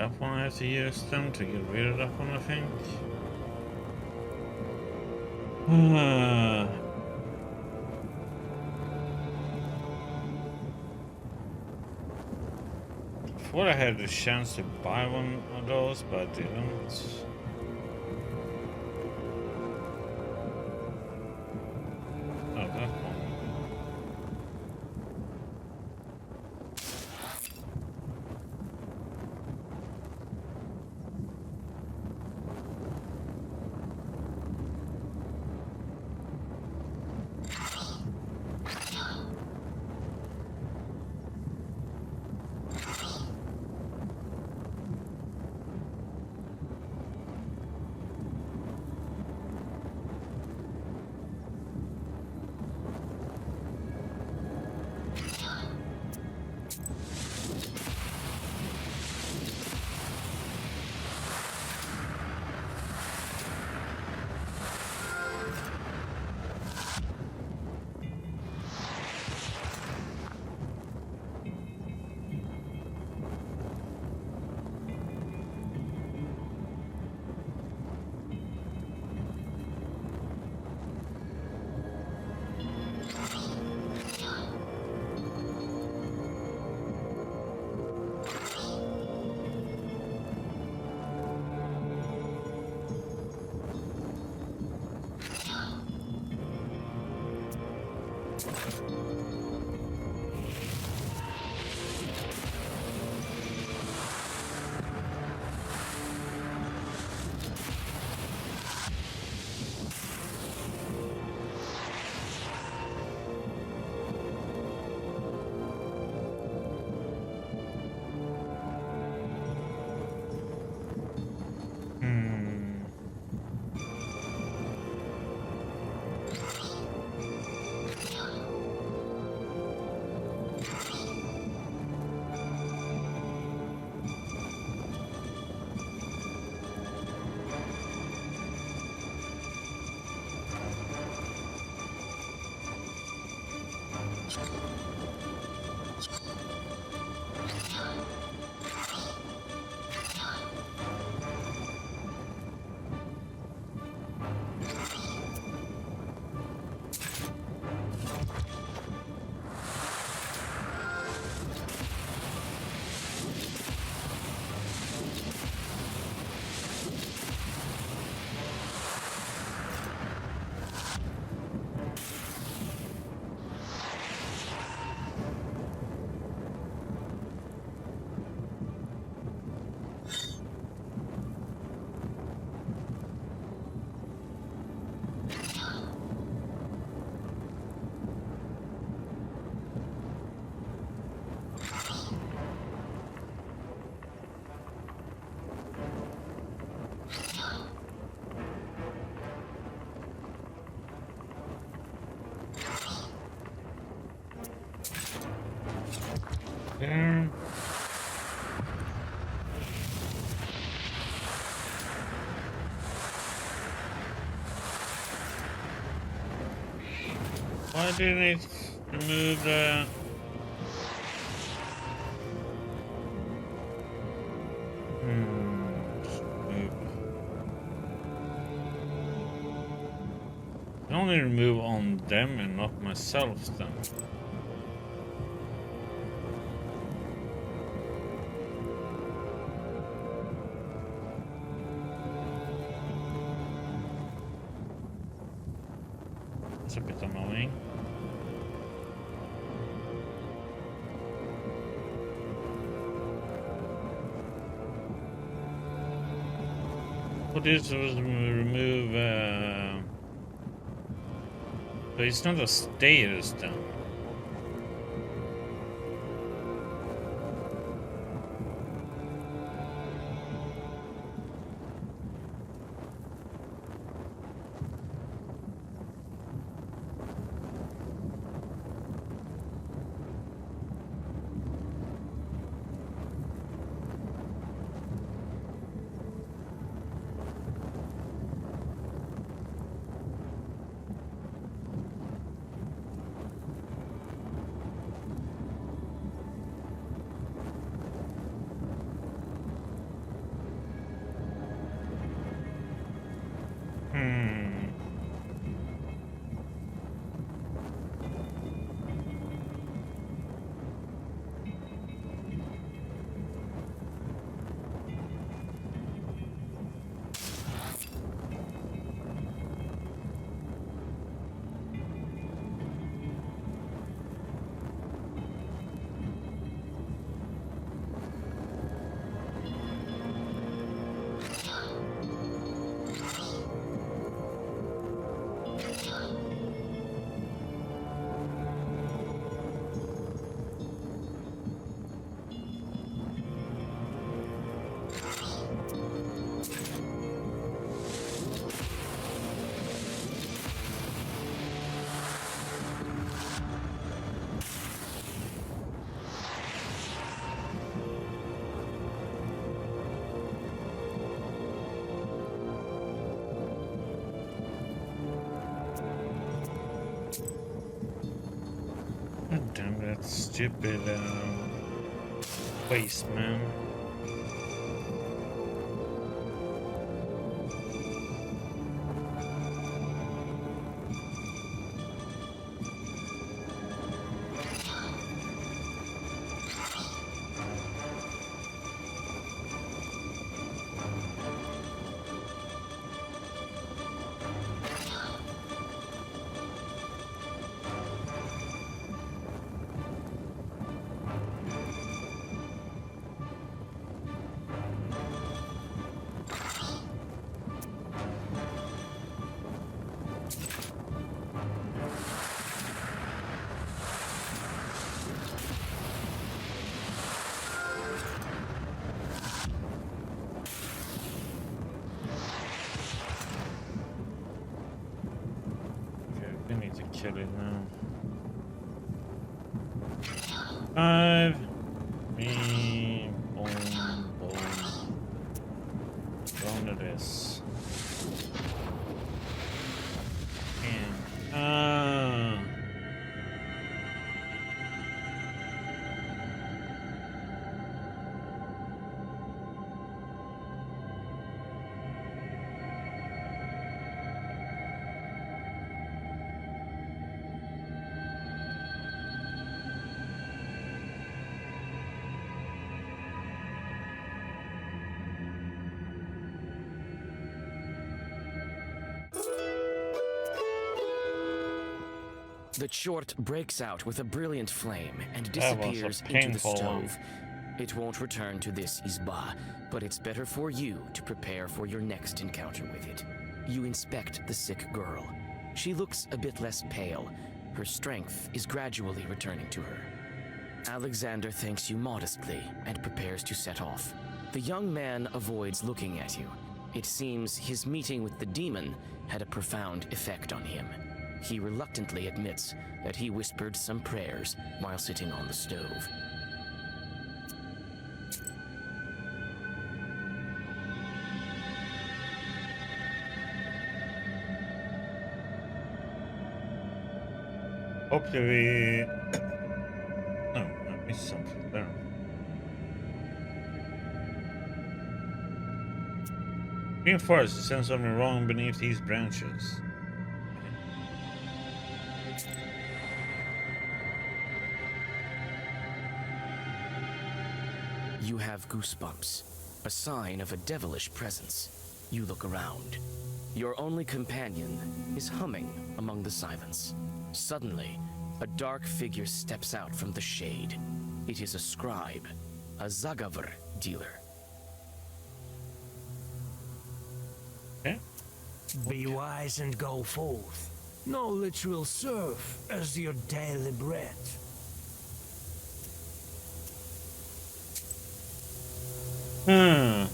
That one I have to use them to get rid of that one, I think. I thought I had the chance to buy one of those, but I didn't. Oh, that one. There. Why didn't it remove the... I only remove on them and not myself then. It's a bit annoying. What is was remove but it's not a status then. that stupid waste man. We need to kill it now. 5. Me. Boom. Boom. Down it is. And.
The chort breaks out with a brilliant flame and
That was a
disappears into the
painful one.
stove. It won't return to this Izba, but it's better for you to prepare for your next encounter with it. You inspect the sick girl. She looks a bit less pale. Her strength is gradually returning to her. Alexander thanks you modestly and prepares to set off. The young man avoids looking at you. It seems his meeting with the demon had a profound effect on him. He reluctantly admits that he whispered some prayers while sitting on the stove.
Hopefully we... No, I missed something there. Reinforce, it sends something wrong beneath these branches.
You have goosebumps, a sign of a devilish presence. You look around. Your only companion is humming among the silence. Suddenly, a dark figure steps out from the shade. It is a scribe, a Zagavr dealer.
Okay.
Be wise and go forth. Knowledge will serve as your daily bread.
Hmm.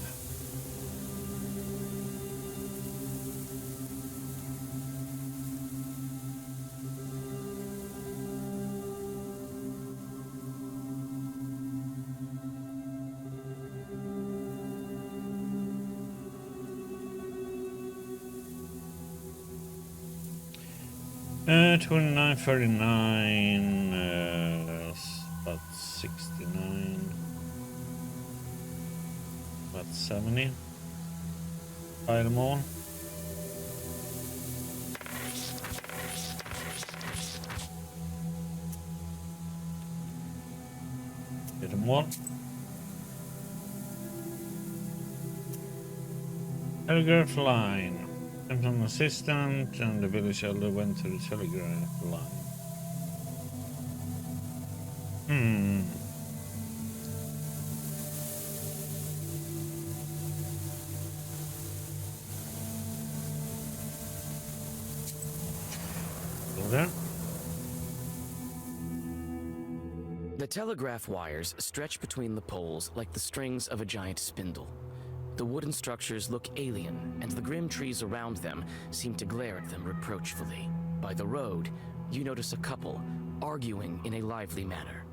Uh, 2939, about 69, about 70. Buy them all. Get them all. Telegraph line. Sent an assistant, and the village elder went to the telegraph line. Go there.
The telegraph wires stretch between the poles like the strings of a giant spindle. The wooden structures look alien, and the grim trees around them seem to glare at them reproachfully. By the road, you notice a couple arguing in a lively manner.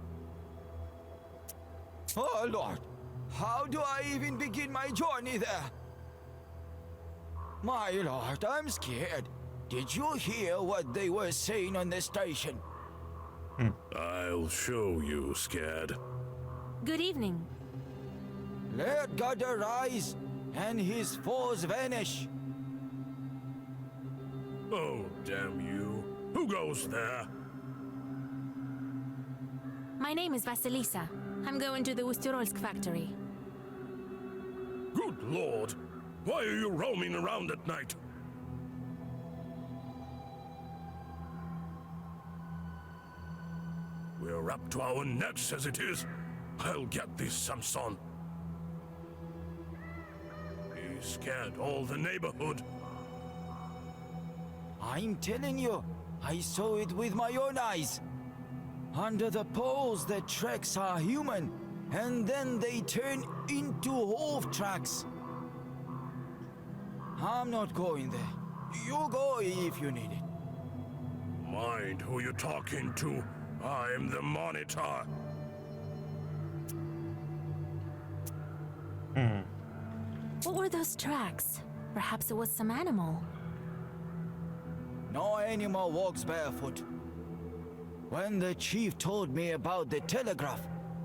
Oh, Lord! How do I even begin my journey there? My Lord, I'm scared. Did you hear what they were saying on the station?
I'll show you, Scared.
Good evening.
Let God arise and his foes vanish.
Oh, damn you. Who goes there?
My name is Vasilisa. I'm going to the Usturolsk factory.
Good lord. Why are you roaming around at night? We're up to our necks as it is. I'll get this Samson. He scared all the neighborhood.
I'm telling you, I saw it with my own eyes. Under the poles, the tracks are human, and then they turn into hoof tracks. I'm not going there. You go if you need it.
Mind who you're talking to. I'm the Monitor.
What were those tracks? Perhaps it was some animal.
No animal walks barefoot. When the chief told me about the telegraph,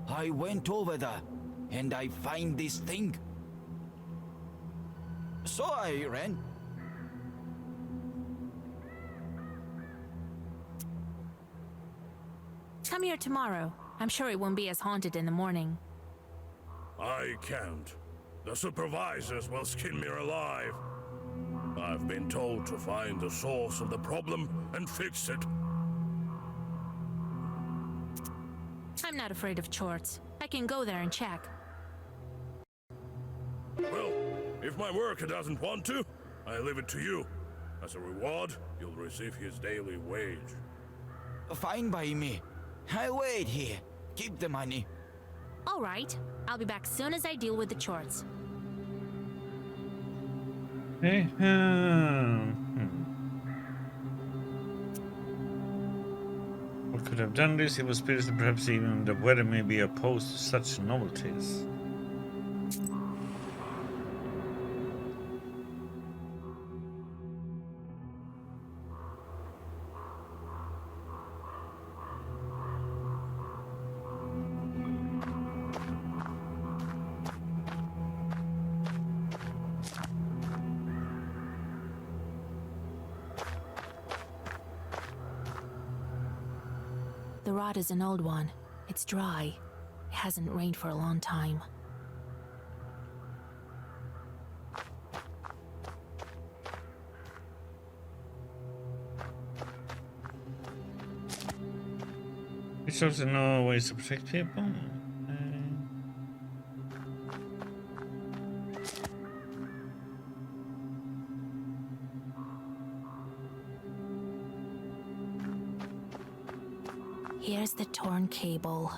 I went over there, and I find this thing. So I ran.
Come here tomorrow. I'm sure it won't be as haunted in the morning.
I can't. The supervisors will skin me alive. I've been told to find the source of the problem and fix it.
I'm not afraid of chorts. I can go there and check.
Well, if my worker doesn't want to, I leave it to you. As a reward, you'll receive his daily wage.
Fine by me. I wait here. Keep the money.
All right. I'll be back soon as I deal with the chorts.
Hey, What could have done this? It was spirits and perhaps even the weather may be opposed to such novelties.
The rod is an old one. It's dry. It hasn't rained for a long time.
It's also no ways to protect people.
Here's the torn cable.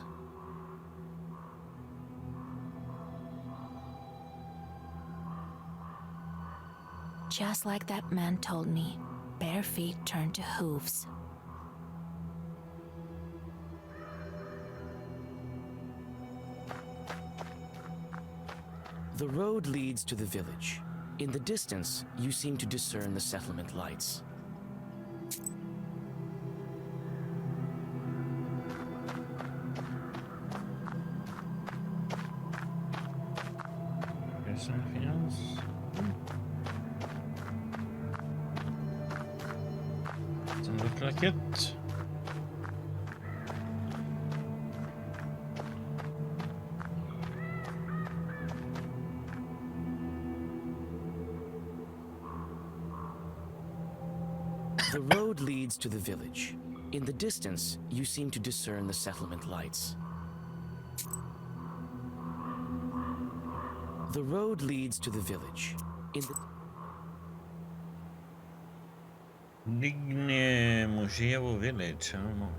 Just like that man told me, bare feet turn to hooves.
The road leads to the village. In the distance, you seem to discern the settlement lights.
Is there anything else? Doesn't look like it.
The road leads to the village. In the distance, you seem to discern the settlement lights. The road leads to the village. In the
Digne Museo village, I don't know.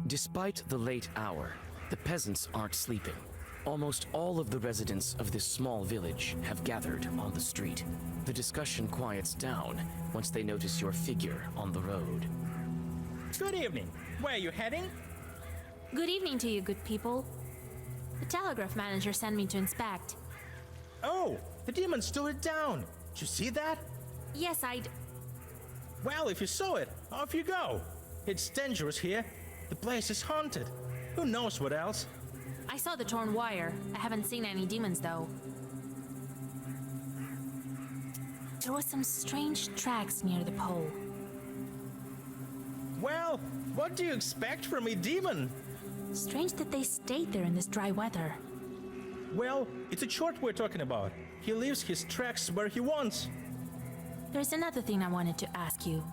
Despite the late hour, the peasants aren't sleeping. Almost all of the residents of this small village have gathered on the street. The discussion quiets down once they notice your figure on the road.
Good evening. Where are you heading?
Good evening to you, good people. The telegraph manager sent me to inspect.
Oh, the demon slowed it down. Did you see that?
Yes, I'd.
Well, if you saw it, off you go. It's dangerous here. The place is haunted. Who knows what else?
I saw the torn wire. I haven't seen any demons, though. There was some strange tracks near the pole.
Well, what do you expect from a demon?
Strange that they stayed there in this dry weather.
Well, it's a chort we're talking about. He leaves his tracks where he wants.
There's another thing I wanted to ask you.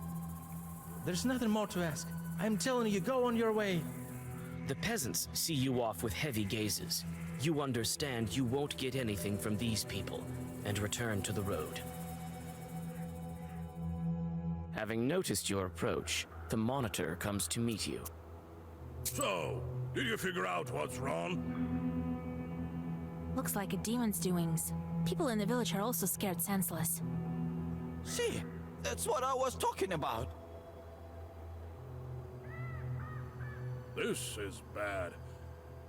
There's nothing more to ask. I'm telling you, go on your way.
The peasants see you off with heavy gazes. You understand you won't get anything from these people, and return to the road. Having noticed your approach, the Monitor comes to meet you.
So, did you figure out what's wrong?
Looks like a demon's doings. People in the village are also scared senseless.
See, that's what I was talking about.
This is bad.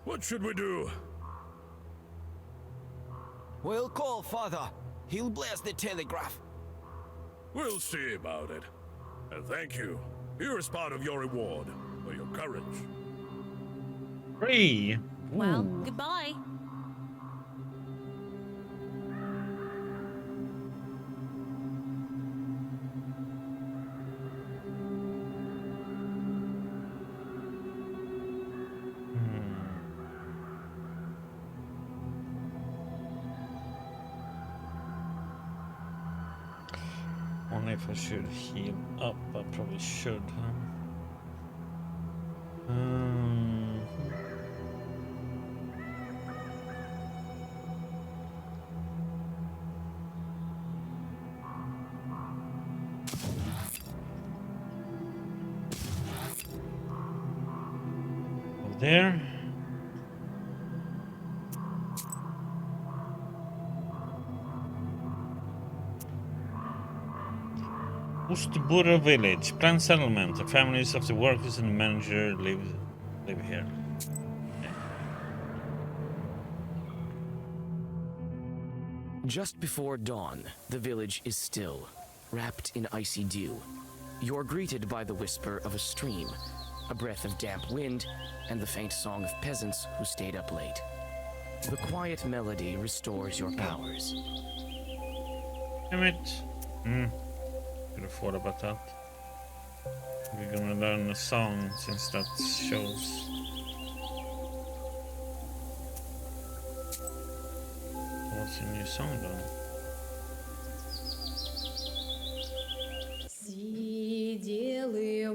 What should we do?
We'll call Father. He'll blast the telegraph.
We'll see about it. And thank you. Here's part of your reward for your courage.
3.
Well,
Ooh.
goodbye.
Only if I should heal up, I probably should, huh? Over there. Ustbura village, planned settlement. The families of the workers and the manager live here.
Just before dawn, the village is still, wrapped in icy dew. You're greeted by the whisper of a stream, a breath of damp wind, and the faint song of peasants who stayed up late. The quiet melody restores your powers.
Damn it. Could have thought about that. We're gonna learn a song since that shows. What's a new song then?
Сидел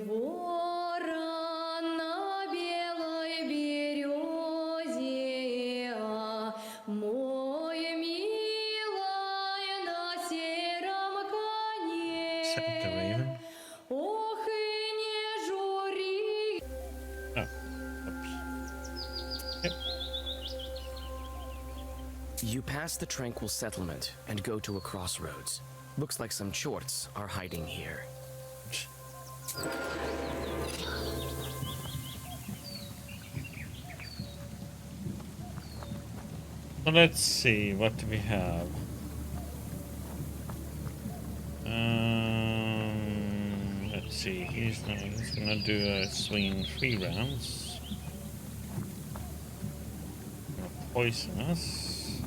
ворон на белой березе, мой милый на сером коне.
Second the Raven.
Ох и не жури.
Oh, oops. Yep.
You pass the tranquil settlement and go to a crossroads. Looks like some chorts are hiding here.
So let's see, what do we have? Let's see, he's gonna do a swing 3 rounds. Gonna poison us.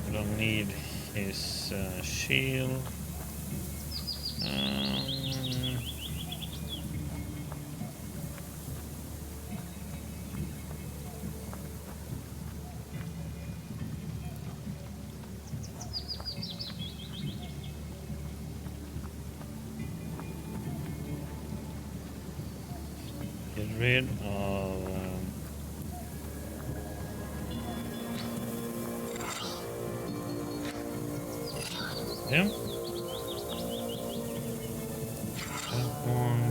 We don't need his shield. Get rid of him. That one.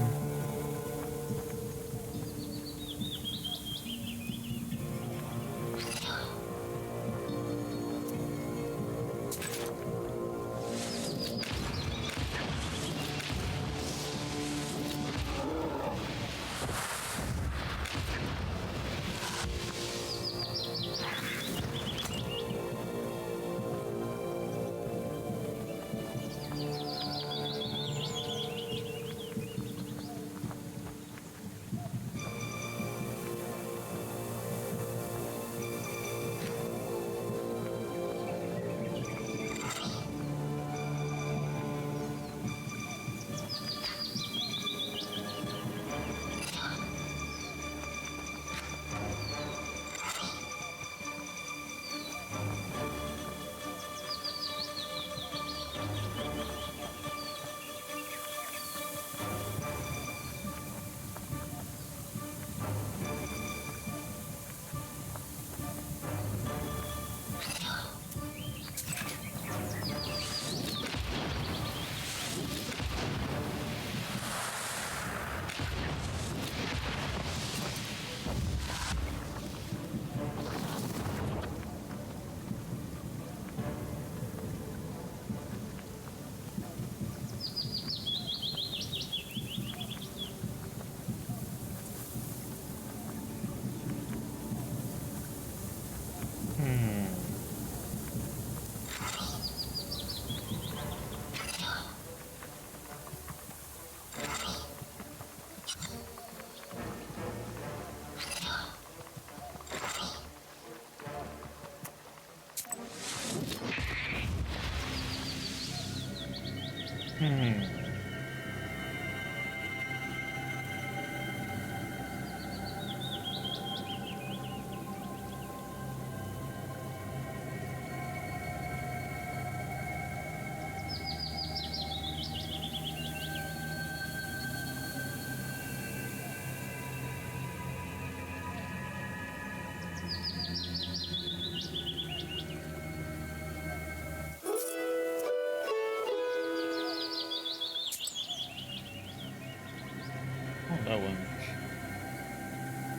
Oh, that went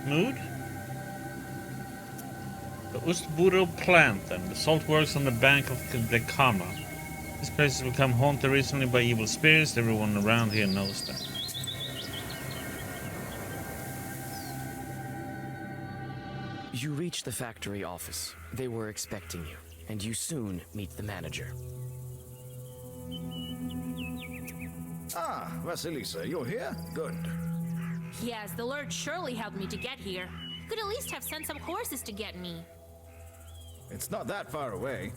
smooth. The Ustburo plant and the salt works on the bank of the Kama. This place has become haunted recently by evil spirits. Everyone around here knows that.
You reach the factory office. They were expecting you, and you soon meet the manager.
Ah, Vasilisa, you're here? Good.
Yes, the Lord surely helped me to get here. Could at least have sent some horses to get me.
It's not that far away.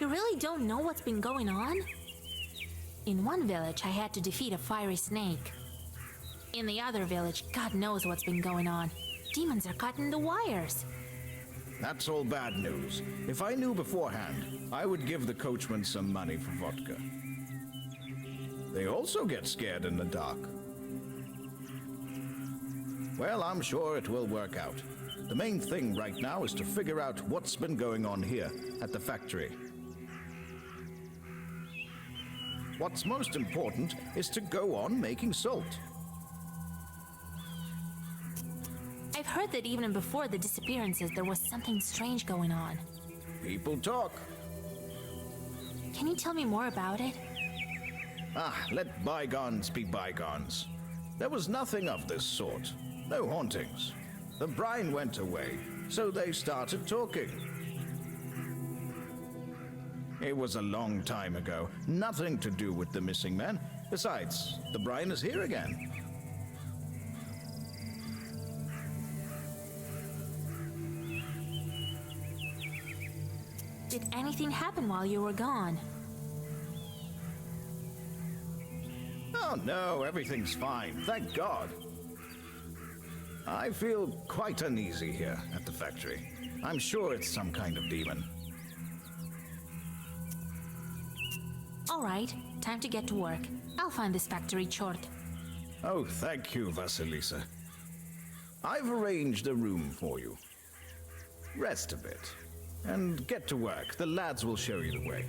You really don't know what's been going on? In one village, I had to defeat a fiery snake. In the other village, God knows what's been going on. Demons are cutting the wires.
That's all bad news. If I knew beforehand, I would give the coachman some money for vodka. They also get scared in the dark. Well, I'm sure it will work out. The main thing right now is to figure out what's been going on here at the factory. What's most important is to go on making salt.
I've heard that even before the disappearances, there was something strange going on.
People talk.
Can you tell me more about it?
Let bygones be bygones. There was nothing of this sort. No hauntings. The brine went away, so they started talking. It was a long time ago. Nothing to do with the missing men. Besides, the brine is here again.
Did anything happen while you were gone?
Oh no, everything's fine, thank God. I feel quite uneasy here at the factory. I'm sure it's some kind of demon.
All right, time to get to work. I'll find this factory chort.
Oh, thank you, Vasilisa. I've arranged a room for you. Rest a bit, and get to work. The lads will show you the way.